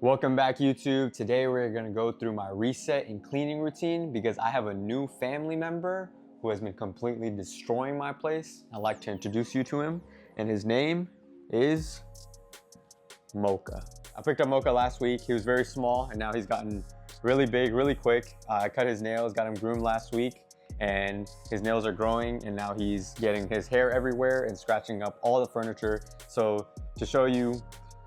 Welcome back, YouTube. Today we're gonna go through my reset and cleaning routine because I have a new family member who has been completely destroying my place. I'd like to introduce you to him, and his name is Mocha. I picked up Mocha last week. He was very small, and now he's gotten really big, really quick. I cut his nails, got him groomed last week, and his nails are growing, and now he's getting his hair everywhere and scratching up all the furniture. So to show you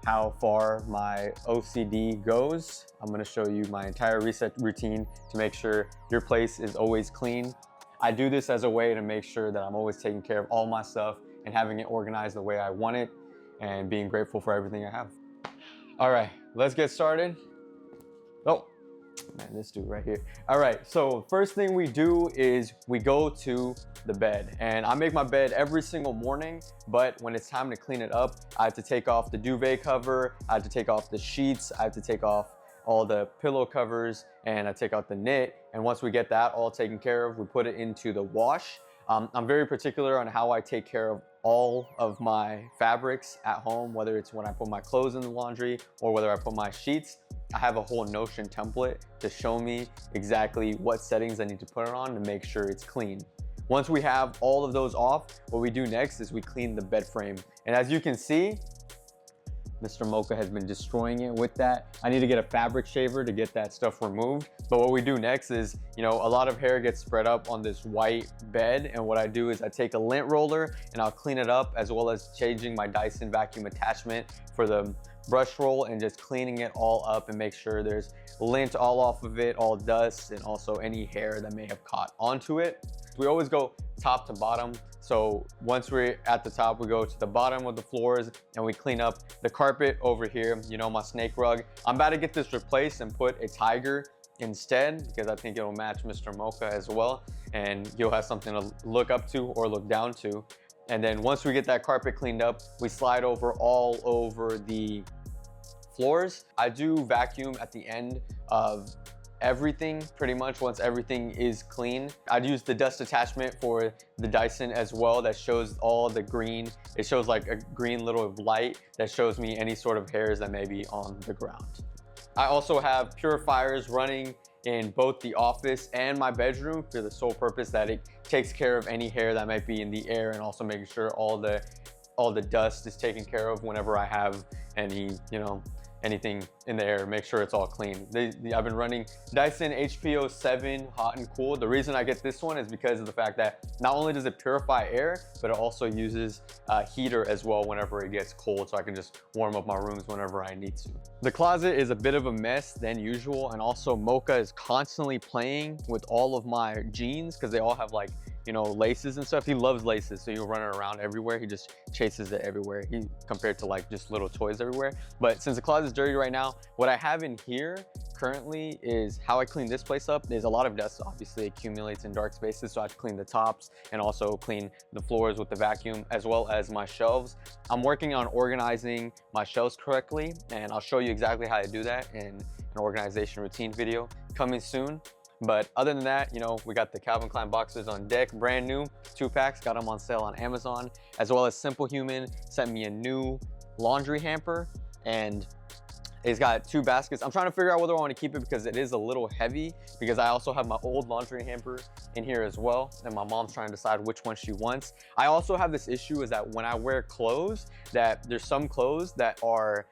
how far my OCD goes, I'm gonna show you my entire reset routine to make sure your place is always clean. I do this as a way to make sure that I'm always taking care of all my stuff and having it organized the way I want it and being grateful for everything I have. All right, let's get started. Oh, man, this dude right here. All right, so first thing we do is we go to the bed, and I make my bed every single morning, but when it's time to clean it up, I have to take off the duvet cover, I have to take off the sheets, I have to take off all the pillow covers, and I take out the knit. And once we get that all taken care of, we put it into the wash. I'm very particular on how I take care of all of my fabrics at home, whether it's when I put my clothes in the laundry or whether I put my sheets. I have a whole Notion template to show me exactly what settings I need to put it on to make sure it's clean. Once we have all of those off, what we do next is we clean the bed frame. And as you can see, Mr. Mocha has been destroying it with that. I need to get a fabric shaver to get that stuff removed. But what we do next is, a lot of hair gets spread up on this white bed. And what I do is I take a lint roller and I'll clean it up, as well as changing my Dyson vacuum attachment for the brush roll and just cleaning it all up and make sure there's lint all off of it, all dust, and also any hair that may have caught onto it. We always go top to bottom. So once we're at the top, we go to the bottom of the floors and we clean up the carpet over here, my snake rug. I'm about to get this replaced and put a tiger instead because I think it'll match Mr. Mocha as well, and you'll have something to look up to or look down to. And then once we get that carpet cleaned up, we slide over all over the floors. I do vacuum at the end of everything, pretty much once everything is clean. I'd use the dust attachment for the Dyson as well that shows all the green. It shows like a green little light that shows me any sort of hairs that may be on the ground. I also have purifiers running in both the office and my bedroom for the sole purpose that it takes care of any hair that might be in the air, and also making sure all the dust is taken care of whenever I have any, anything in the air, make sure it's all clean. I've been running Dyson HP07 hot and cool. The reason I get this one is because of the fact that not only does it purify air, but it also uses a heater as well whenever it gets cold, so I can just warm up my rooms whenever I need to. The closet is a bit of a mess than usual, and also Mocha is constantly playing with all of my jeans because they all have laces and stuff. He loves laces, so he'll run it around everywhere. He just chases it everywhere. Compared to just little toys everywhere. But since the closet's dirty right now, what I have in here currently is how I clean this place up. There's a lot of dust obviously accumulates in dark spaces, so I have to clean the tops and also clean the floors with the vacuum, as well as my shelves. I'm working on organizing my shelves correctly, and I'll show you exactly how to do that in an organization routine video coming soon. But other than that, we got the Calvin Klein boxers on deck, brand new, 2 packs, got them on sale on Amazon, as well as Simple Human sent me a new laundry hamper, and it's got 2 baskets. I'm trying to figure out whether I want to keep it because it is a little heavy, because I also have my old laundry hamper in here as well, and my mom's trying to decide which one she wants. I also have this issue is that when I wear clothes, that there's some clothes that are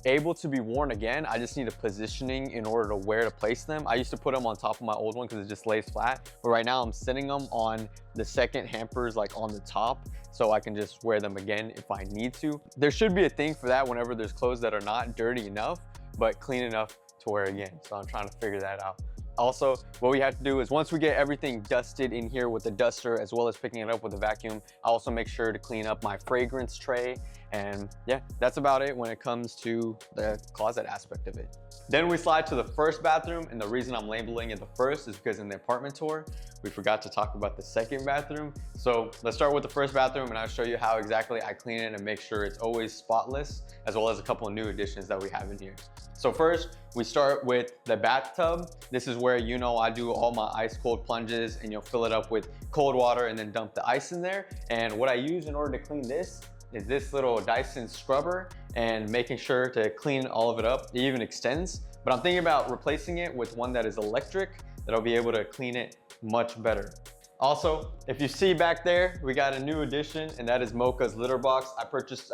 able to be worn again. I just need a positioning in order to where to place them. I used to put them on top of my old one because it just lays flat, but right now I'm sitting them on the second hampers, on the top, so I can just wear them again if I need to. There should be a thing for that whenever there's clothes that are not dirty enough but clean enough to wear again, so I'm trying to figure that out. Also, what we have to do is once we get everything dusted in here with the duster, as well as picking it up with the vacuum, I also make sure to clean up my fragrance tray. And yeah, that's about it when it comes to the closet aspect of it. Then we slide to the first bathroom, and the reason I'm labeling it the first is because in the apartment tour, we forgot to talk about the second bathroom. So let's start with the first bathroom, and I'll show you how exactly I clean it and make sure it's always spotless, as well as a couple of new additions that we have in here. So first, we start with the bathtub. This is where I do all my ice cold plunges, and you'll fill it up with cold water and then dump the ice in there. And what I use in order to clean this is this little Dyson scrubber, and making sure to clean all of it up. It even extends, but I'm thinking about replacing it with one that is electric that'll be able to clean it much better. Also, if you see back there, we got a new addition, and that is Mocha's litter box. I purchased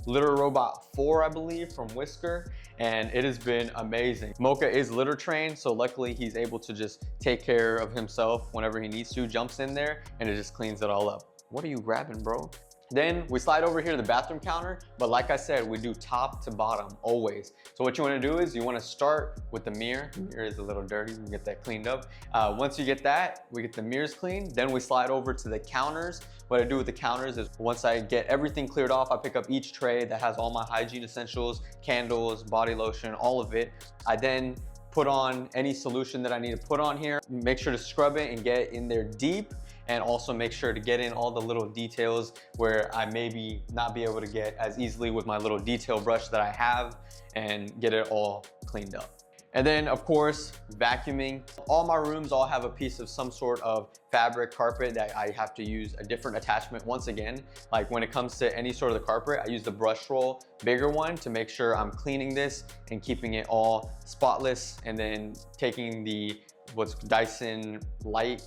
Litter Robot 4, I believe, from Whisker, and it has been amazing. Mocha is litter trained, so luckily he's able to just take care of himself whenever he needs to, jumps in there, and it just cleans it all up. What are you grabbing, bro? Then we slide over here to the bathroom counter, but like I said, we do top to bottom always. So what you want to do is you want to start with the mirror. The mirror is a little dirty, we can get that cleaned up. Once you get that, we get the mirrors cleaned, then we slide over to the counters. What I do with the counters is once I get everything cleared off, I pick up each tray that has all my hygiene essentials, candles, body lotion, all of it. I then put on any solution that I need to put on here, make sure to scrub it and get in there deep, and also make sure to get in all the little details where I maybe not be able to get as easily with my little detail brush that I have, and get it all cleaned up. And then of course, vacuuming. All my rooms all have a piece of some sort of fabric carpet that I have to use a different attachment once again. Like when it comes to any sort of the carpet, I use the brush roll, bigger one, to make sure I'm cleaning this and keeping it all spotless, and then taking the what's Dyson light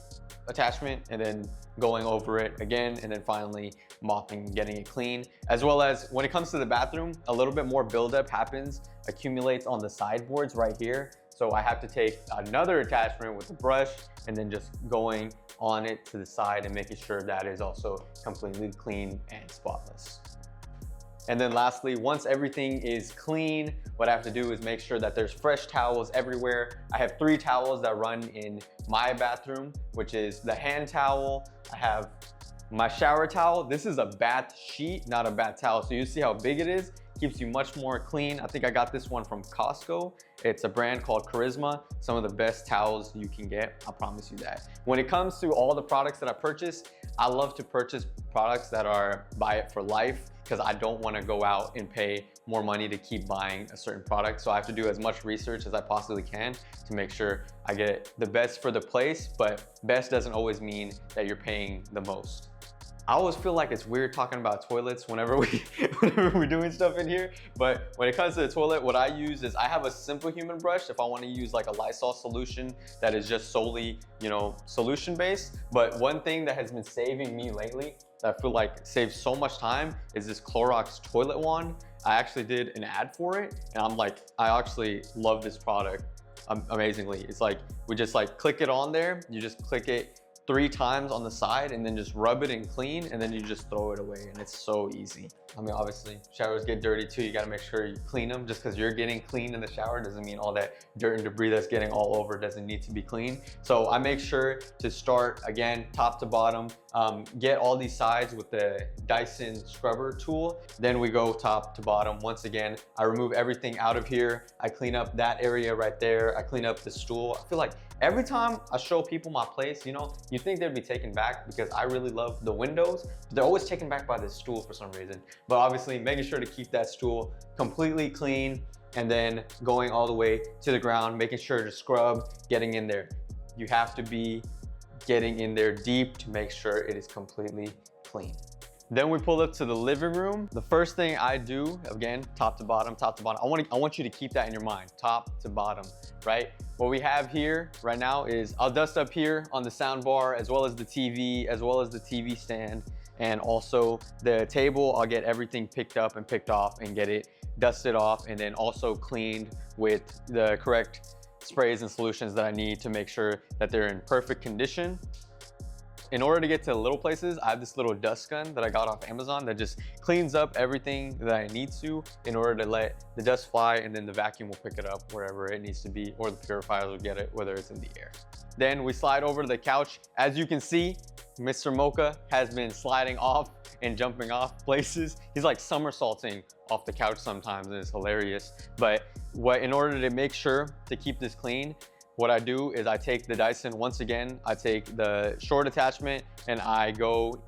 attachment and then going over it again, and then finally mopping, getting it clean. As well as when it comes to the bathroom, a little bit more buildup accumulates on the sideboards right here. So I have to take another attachment with the brush and then just going on it to the side and making sure that is also completely clean and spotless. And then lastly, once everything is clean, what I have to do is make sure that there's fresh towels everywhere. I have 3 towels that run in my bathroom, which is the hand towel. I have my shower towel. This is a bath sheet, not a bath towel. So you see how big it is? Keeps you much more clean. I think I got this one from Costco. It's a brand called Charisma. Some of the best towels you can get, I promise you that. When it comes to all the products that I purchase, I love to purchase products that are buy it for life, because I don't want to go out and pay more money to keep buying a certain product. So I have to do as much research as I possibly can to make sure I get the best for the place, but best doesn't always mean that you're paying the most. I always feel like it's weird talking about toilets whenever we're doing stuff in here, but when it comes to the toilet, what I use is I have a Simple Human brush if I want to use like a Lysol solution that is just solely, solution based. But one thing that has been saving me lately that I feel like saves so much time is this Clorox toilet wand. I actually did an ad for it, and I actually love this product amazingly. It's like, we just click it on there, you just click it 3 times on the side and then just rub it and clean, and then you just throw it away, and it's so easy. I mean, obviously showers get dirty too. You gotta make sure you clean them. Just because you're getting clean in the shower doesn't mean all that dirt and debris that's getting all over doesn't need to be clean. So I make sure to start again, top to bottom, get all these sides with the Dyson scrubber tool. Then we go top to bottom. Once again, I remove everything out of here. I clean up that area right there. I clean up the stool. I feel like every time I show people my place, you think they'd be taken back because I really love the windows, but they're always taken back by this stool for some reason. But obviously making sure to keep that stool completely clean, and then going all the way to the ground, making sure to scrub, getting in there. You have to be getting in there deep to make sure it is completely clean. Then we pull up to the living room. The first thing I do, again, top to bottom, top to bottom. I want you to keep that in your mind, top to bottom, right? What we have here right now is I'll dust up here on the sound bar, as well as the TV, as well as the TV stand, and also the table. I'll get everything picked up and picked off and get it dusted off, and then also cleaned with the correct sprays and solutions that I need to make sure that they're in perfect condition. In order to get to the little places, I have this little dust gun that I got off Amazon that just cleans up everything that I need to in order to let the dust fly, and then the vacuum will pick it up wherever it needs to be, or the purifiers will get it, whether it's in the air. Then we slide over to the couch. As you can see, Mr. Mocha has been sliding off and jumping off places. He's like somersaulting off the couch sometimes, and it's hilarious. But in order to make sure to keep this clean, what I do is I take the Dyson, once again, I take the short attachment and I go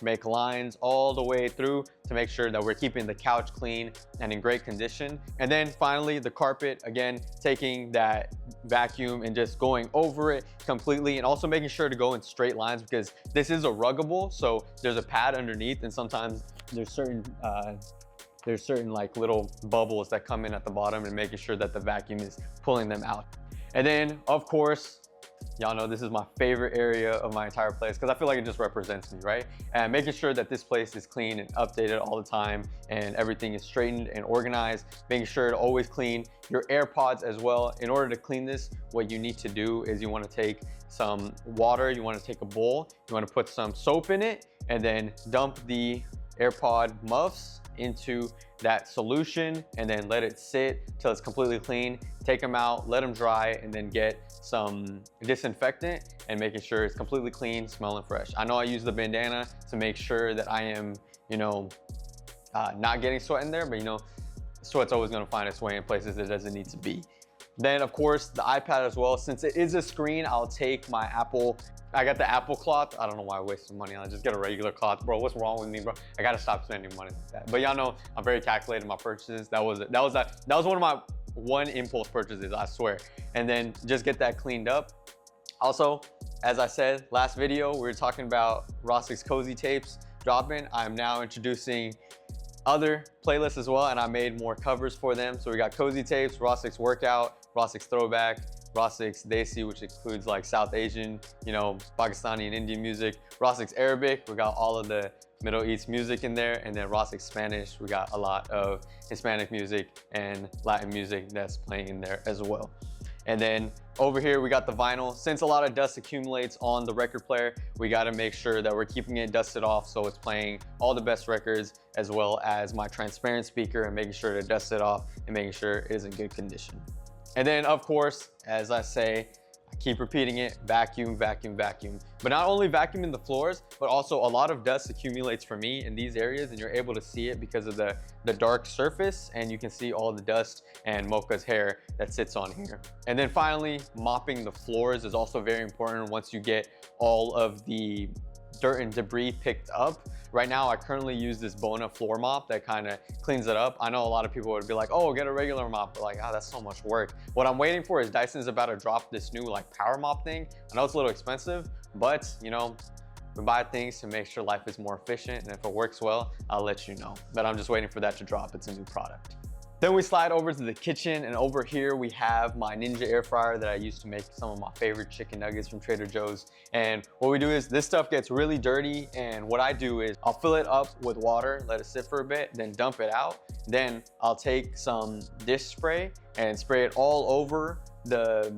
make lines all the way through to make sure that we're keeping the couch clean and in great condition. And then finally the carpet, again, taking that vacuum and just going over it completely, and also making sure to go in straight lines because this is a ruggable, so there's a pad underneath, and sometimes there's certain there's certain like little bubbles that come in at the bottom and making sure that the vacuum is pulling them out. And then of course, y'all know this is my favorite area of my entire place because I feel like it just represents me, right? And making sure that this place is clean and updated all the time and everything is straightened and organized, making sure to always clean your AirPods as well. In order to clean this, what you need to do is you want to take some water, you want to take a bowl, you want to put some soap in it, and then dump the AirPod muffs into that solution and then let it sit till it's completely clean. Take them out, let them dry, and then get some disinfectant and making sure it's completely clean, smelling fresh. I know I use the bandana to make sure that I am, you know, not getting sweat in there, but you know, sweat's always gonna find its way in places it doesn't need to be. Then of course the iPad as well. Since it is a screen, I'll take my I got the Apple cloth. I don't know why I wasted money. I'll just get a regular cloth. Bro, what's wrong with me, bro? I gotta stop spending money like that. But y'all know I'm very calculated in my purchases. That was one of my impulse purchases, I swear. And then just get that cleaned up. Also, as I said last video, we were talking about Rostix Cozy Tapes dropping. I'm now introducing other playlists as well, and I made more covers for them. So we got Cozy Tapes, Rostix Workout, Rostix Throwback, Rostix Desi, which includes like South Asian, you know, Pakistani and Indian music, Rostix Arabic, we got all of the Middle East music in there, and then Rostix Spanish, we got a lot of Hispanic music and Latin music that's playing in there as well. And then over here, we got the vinyl. Since a lot of dust accumulates on the record player, we gotta make sure that we're keeping it dusted off so it's playing all the best records, as well as my transparent speaker, and making sure to dust it off and making sure it is in good condition. And then of course, as I say, I keep repeating it, vacuum, vacuum, vacuum. But not only vacuuming the floors, but also a lot of dust accumulates for me in these areas, and you're able to see it because of the dark surface, and you can see all the dust and Mocha's hair that sits on here. And then finally, mopping the floors is also very important once you get all of the dirt and debris picked up. Right now, I currently use this Bona floor mop that kind of cleans it up. I know a lot of people would be like, oh, get a regular mop, but like, oh, that's so much work. What I'm waiting for is Dyson's about to drop this new like power mop thing. I know it's a little expensive, but you know, we buy things to make sure life is more efficient, and if it works well, I'll let you know. But I'm just waiting for that to drop. It's a new product. Then we slide over to the kitchen, and over here we have my Ninja air fryer that I used to make some of my favorite chicken nuggets from Trader Joe's. And what we do is this stuff gets really dirty, and what I do is I'll fill it up with water, let it sit for a bit, then dump it out. Then I'll take some dish spray and spray it all over the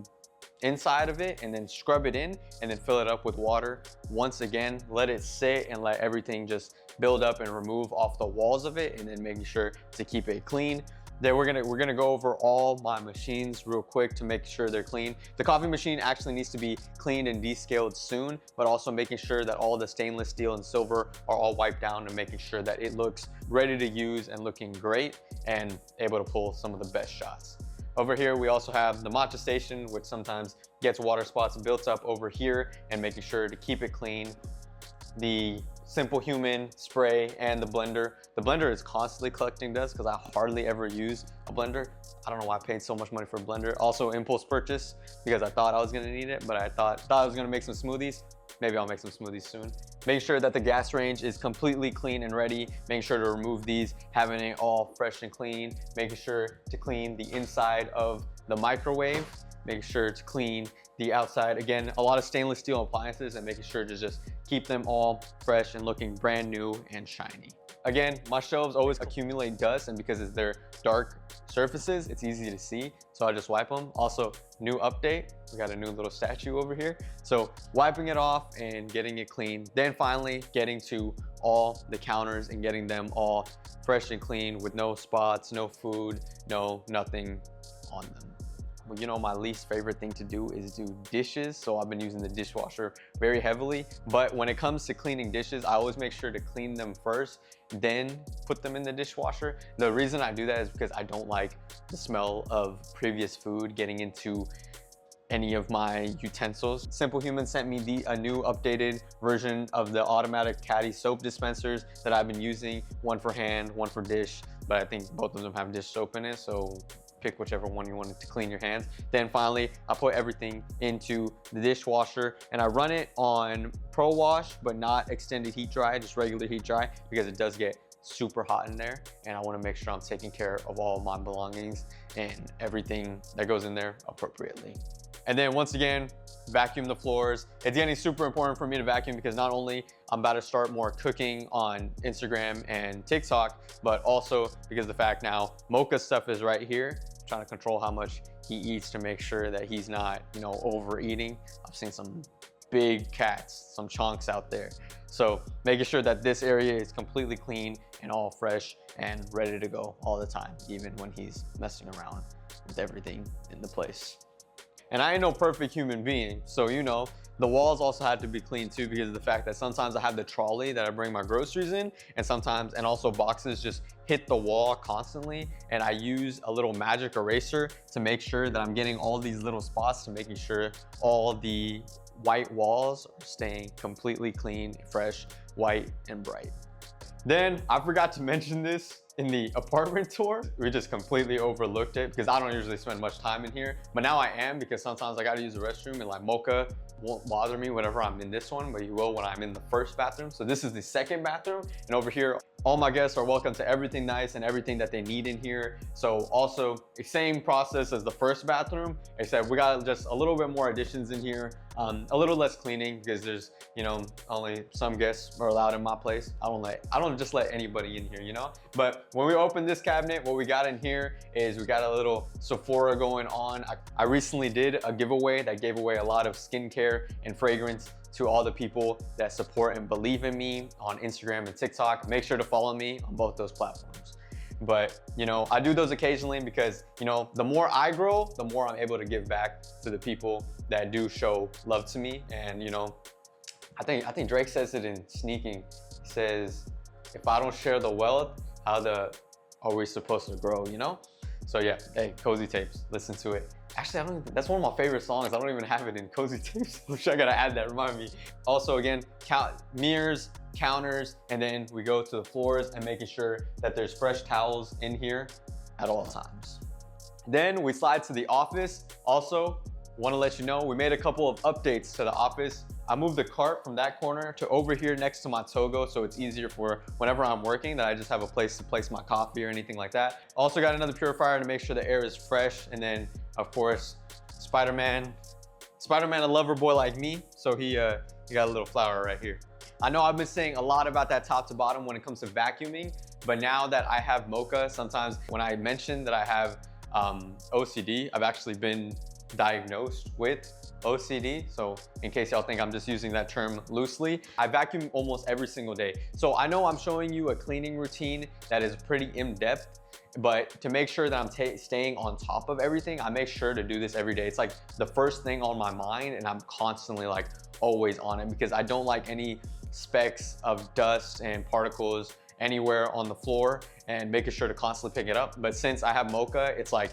inside of it, and then scrub it in, and then fill it up with water. Once again, let it sit and let everything just build up and remove off the walls of it, and then making sure to keep it clean. Then we're gonna go over all my machines real quick to make sure they're clean. The coffee machine actually needs to be cleaned and descaled soon, but also making sure that all the stainless steel and silver are all wiped down, and making sure that it looks ready to use and looking great and able to pull some of the best shots. Over here, we also have the matcha station, which sometimes gets water spots built up over here, and making sure to keep it clean. The Simple Human spray and the blender. The blender is constantly collecting dust because I hardly ever use a blender. I don't know why I paid so much money for a blender. Also impulse purchase because I thought I was gonna need it, but I thought I was gonna make some smoothies. Maybe I'll make some smoothies soon. Making sure that the gas range is completely clean and ready. Making sure to remove these, having it all fresh and clean. Making sure to clean the inside of the microwave. Making sure to clean the outside. Again, a lot of stainless steel appliances, and making sure to just keep them all fresh and looking brand new and shiny. Again, my shelves always accumulate dust, and because they're dark surfaces, it's easy to see, so I just wipe them. Also, new update, we got a new little statue over here. So wiping it off and getting it clean. Then finally getting to all the counters and getting them all fresh and clean with no spots, no food, nothing on them. Well, you know, my least favorite thing to do is do dishes, so I've been using the dishwasher very heavily. But when it comes to cleaning dishes, I always make sure to clean them first, then put them in the dishwasher. The reason I do that is because I don't like the smell of previous food getting into any of my utensils. Simple Human sent me a new updated version of the automatic caddy soap dispensers that I've been using, one for hand, one for dish, but I think both of them have dish soap in it, so pick whichever one you want to clean your hands. Then finally, I put everything into the dishwasher, and I run it on Pro Wash, but not extended heat dry, just regular heat dry, because it does get super hot in there, and I want to make sure I'm taking care of all my belongings and everything that goes in there appropriately. And then once again, vacuum the floors. It's getting super important for me to vacuum because not only I'm about to start more cooking on Instagram and TikTok, but also because the fact now Mocha's stuff is right here, trying to control how much he eats to make sure that he's not, you know, overeating. I've seen some big cats, some chunks out there. So making sure that this area is completely clean and all fresh and ready to go all the time, even when he's messing around with everything in the place. And I ain't no perfect human being, so you know, the walls also had to be clean too because of the fact that sometimes I have the trolley that I bring my groceries in, and sometimes, and also boxes just hit the wall constantly, and I use a little magic eraser to make sure that I'm getting all these little spots to making sure all the white walls are staying completely clean, fresh, white, and bright. Then I forgot to mention this in the apartment tour. We just completely overlooked it because I don't usually spend much time in here, but now I am because sometimes I gotta use the restroom, and like Mocha won't bother me whenever I'm in this one, but he will when I'm in the first bathroom. So this is the second bathroom, and over here, all my guests are welcome to everything nice and everything that they need in here. So also the same process as the first bathroom, except we got just a little bit more additions in here, a little less cleaning because there's, you know, only some guests are allowed in my place. I don't just let anybody in here, you know? But when we open this cabinet, what we got in here is we got a little Sephora going on. I recently did a giveaway that gave away a lot of skincare and fragrance to all the people that support and believe in me on Instagram and TikTok. Make sure to follow me on both those platforms. But, you know, I do those occasionally because, you know, the more I grow, the more I'm able to give back to the people that do show love to me. And, you know, I think Drake says it in Sneaking. He says, if I don't share the wealth, how are we supposed to grow, you know? So yeah, hey, Cozy Tapes, listen to it. Actually, that's one of my favorite songs. I don't even have it in Cozy Tapes. I'm sure I gotta add that, remind me. Also again, mirrors, counters, and then we go to the floors and making sure that there's fresh towels in here at all times. Then we slide to the office. Also, wanna let you know, we made a couple of updates to the office. I moved the cart from that corner to over here next to my Togo, so it's easier for whenever I'm working that I just have a place to place my coffee or anything like that. Also got another purifier to make sure the air is fresh. And then of course, Spider-Man, a lover boy like me, so he got a little flower right here. I know I've been saying a lot about that top to bottom when it comes to vacuuming, but now that I have Mocha, sometimes when I mention that I have OCD, I've actually been diagnosed with OCD. So in case y'all think I'm just using that term loosely, I vacuum almost every single day. So I know I'm showing you a cleaning routine that is pretty in-depth, but to make sure that I'm staying on top of everything, I make sure to do this every day. It's like the first thing on my mind, and I'm constantly like always on it because I don't like any specks of dust and particles anywhere on the floor, and making sure to constantly pick it up. But since I have Mocha, it's like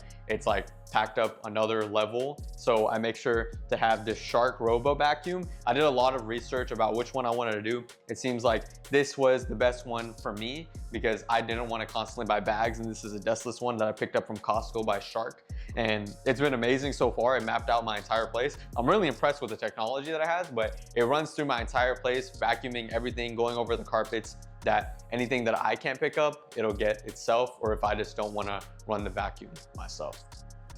packed up another level. So I make sure to have this Shark Robo vacuum. I did a lot of research about which one I wanted to do. It seems like this was the best one for me because I didn't want to constantly buy bags, and this is a dustless one that I picked up from Costco by Shark. And it's been amazing so far. It mapped out my entire place. I'm really impressed with the technology that it has, but it runs through my entire place, vacuuming everything, going over the carpets, that anything that I can't pick up, it'll get itself, or if I just don't wanna run the vacuum myself.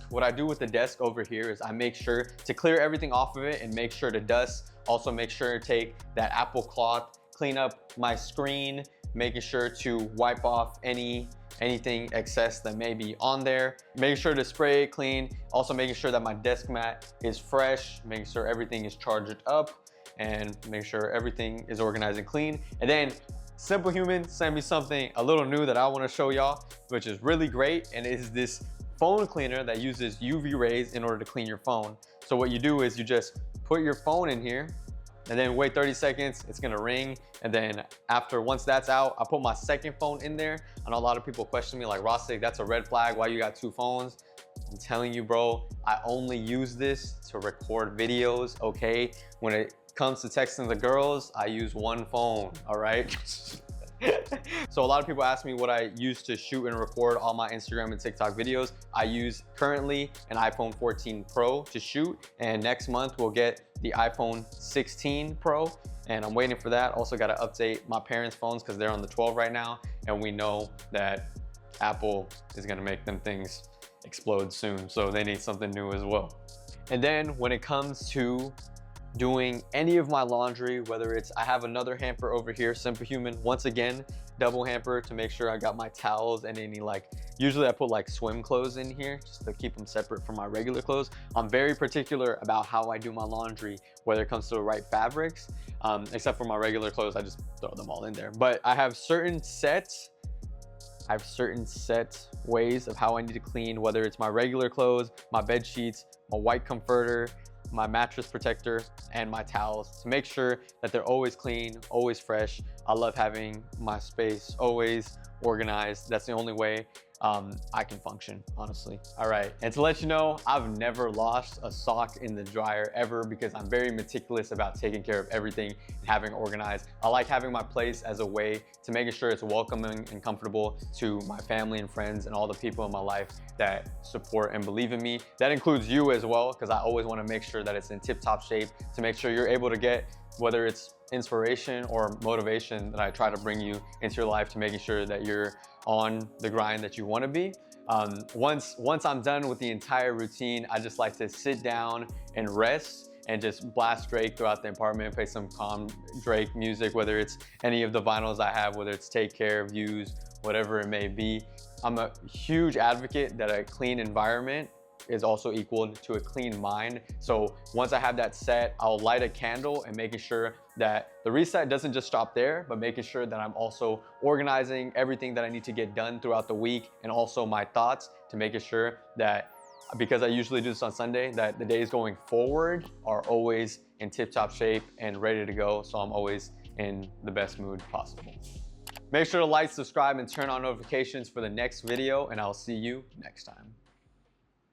What I do with the desk over here is I make sure to clear everything off of it and make sure to dust. Also make sure to take that Apple cloth, clean up my screen, making sure to wipe off anything excess that may be on there. Making sure to spray it clean. Also making sure that my desk mat is fresh, making sure everything is charged up, and make sure everything is organized and clean. And then Simple Human sent me something a little new that I want to show y'all, which is really great, and it is this phone cleaner that uses UV rays in order to clean your phone. So what you do is you just put your phone in here and then wait 30 seconds, it's gonna ring. And then once that's out, I put my second phone in there. I know a lot of people question me like, Rostic, that's a red flag, why you got two phones? I'm telling you, bro, I only use this to record videos, okay? When it comes to texting the girls, I use one phone, all right? So a lot of people ask me what I use to shoot and record all my Instagram and TikTok videos. I use currently an iPhone 14 Pro to shoot, and next month we'll get the iPhone 16 Pro, and I'm waiting for that. Also got to update my parents' phones because they're on the 12 right now, and we know that Apple is gonna make them things explode soon, so they need something new as well. And then when it comes to doing any of my laundry, whether it's, I have another hamper over here, Simple Human, once again, double hamper to make sure I got my towels and any like, usually I put like swim clothes in here just to keep them separate from my regular clothes. I'm very particular about how I do my laundry, whether it comes to the right fabrics, except for my regular clothes, I just throw them all in there. But I have certain set ways of how I need to clean, whether it's my regular clothes, my bed sheets, my white comforter, my mattress protector, and my towels, to make sure that they're always clean, always fresh. I love having my space always organized. That's the only way I can function, honestly. All right, and to let you know, I've never lost a sock in the dryer ever, because I'm very meticulous about taking care of everything and having organized. I like having my place as a way to making sure it's welcoming and comfortable to my family and friends and all the people in my life that support and believe in me. That includes you as well, because I always want to make sure that it's in tip-top shape to make sure you're able to get, whether it's inspiration or motivation that I try to bring you into your life, to making sure that you're on the grind that you want to be. Once I'm done with the entire routine, I just like to sit down and rest and just blast Drake throughout the apartment, play some calm Drake music, whether it's any of the vinyls I have, whether it's Take Care, Views, whatever it may be. I'm a huge advocate that a clean environment is also equal to a clean mind. So once I have that set, I'll light a candle and making sure that the reset doesn't just stop there, but making sure that I'm also organizing everything that I need to get done throughout the week, and also my thoughts, to making sure that, because I usually do this on Sunday, that the days going forward are always in tip-top shape and ready to go. So I'm always in the best mood possible. Make sure to like, subscribe, and turn on notifications for the next video, and I'll see you next time.